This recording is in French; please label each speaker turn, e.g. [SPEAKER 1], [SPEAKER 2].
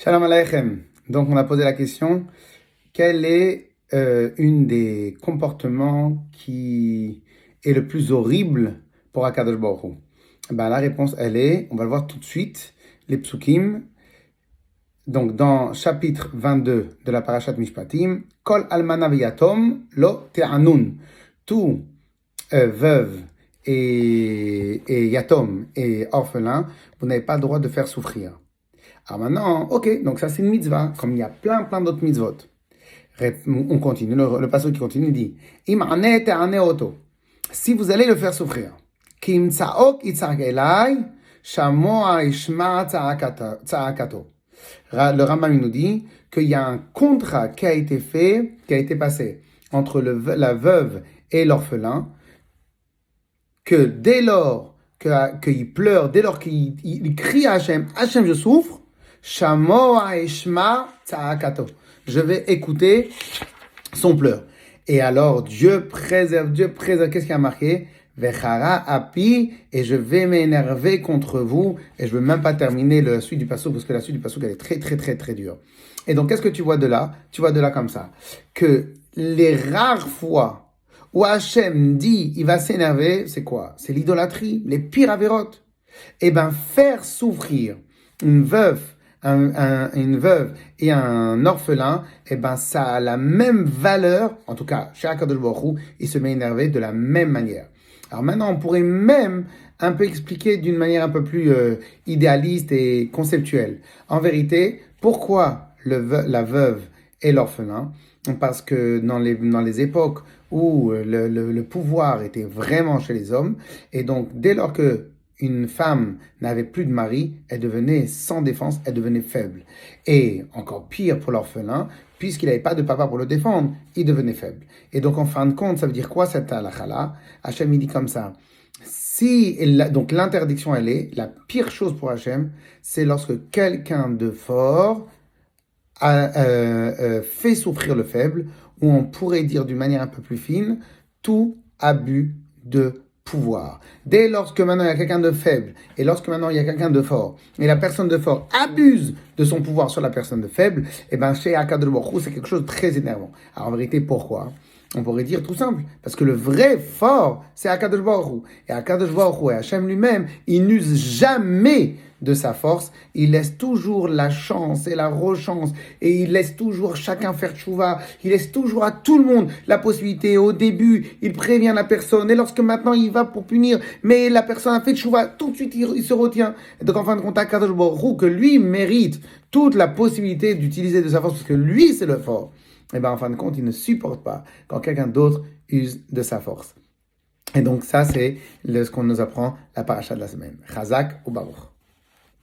[SPEAKER 1] Shalom Aleichem. Donc, on a posé la question, quel est une des comportements qui est le plus horrible pour Akadosh Baruch Hu? La réponse, elle est, on va le voir tout de suite, les psukim. Donc, dans chapitre 22 de la Parashat Mishpatim, Kol almana v'yatom lo te'anun. Tout veuve et yatom et orphelin, vous n'avez pas le droit de faire souffrir. Alors maintenant, ok, donc ça c'est une mitzvah, comme il y a plein d'autres mitzvot. On continue, le passage qui continue dit Im ane te'ane oto. Si vous allez le faire souffrir, Kim tsaok itzak elai, shamoa ishma tsa'akato. Le Rambam nous dit qu'il y a un contrat qui a été fait, qui a été passé entre la veuve et l'orphelin, que dès lors qu'il pleure, dès lors qu'il crie à Hachem, Hachem je souffre, Shamoa Eshma Tsa'akato. Je vais écouter son pleur. Et alors, Dieu préserve, qu'est-ce qu'il y a marqué? Vechara api, et je vais m'énerver contre vous, et je ne veux même pas terminer la suite du passouk, parce que la suite du passouk, elle est très dure. Et donc, qu'est-ce que tu vois de là? Tu vois de là comme ça, que les rares fois où Hachem dit, il va s'énerver, c'est quoi? C'est l'idolâtrie, les pires avérotes. Eh bien, faire souffrir une veuve et un orphelin, eh ben ça a la même valeur, en tout cas, chez Akadosh Baruch Hu, il se met énervé de la même manière. Alors maintenant, on pourrait même un peu expliquer d'une manière un peu plus idéaliste et conceptuelle. En vérité, pourquoi la veuve et l'orphelin? Parce que dans les époques où le pouvoir était vraiment chez les hommes, et donc dès lors que une femme n'avait plus de mari, elle devenait sans défense, elle devenait faible. Et encore pire pour l'orphelin, puisqu'il n'avait pas de papa pour le défendre, il devenait faible. Et donc en fin de compte, ça veut dire quoi cette halakha-là? Hachem il dit comme ça. Donc l'interdiction elle est, la pire chose pour Hachem, c'est lorsque quelqu'un de fort fait souffrir le faible, ou on pourrait dire d'une manière un peu plus fine, tout abus de pouvoir. Dès lorsque maintenant il y a quelqu'un de faible, et lorsque maintenant il y a quelqu'un de fort, et la personne de fort abuse de son pouvoir sur la personne de faible, et bien chez Akadosh Baruch Hu, c'est quelque chose de très énervant. Alors en vérité, pourquoi? On pourrait dire tout simple, parce que le vrai fort, c'est Akadosh Baruch Hu. Et Akadosh Baruch Hu et Hachem lui-même, il n'use jamais de sa force, il laisse toujours la chance et la rechance, et il laisse toujours chacun faire tchouva, il laisse toujours à tout le monde la possibilité. Au début, il prévient la personne, et lorsque maintenant il va pour punir, mais la personne a fait tchouva, tout de suite il se retient. Et donc en fin de compte, Akadosh Baruch Hu, que lui mérite toute la possibilité d'utiliser de sa force, parce que lui c'est le fort, et bien en fin de compte, il ne supporte pas quand quelqu'un d'autre use de sa force. Et donc ça c'est ce qu'on nous apprend la paracha de la semaine. Chazak ou Baruch.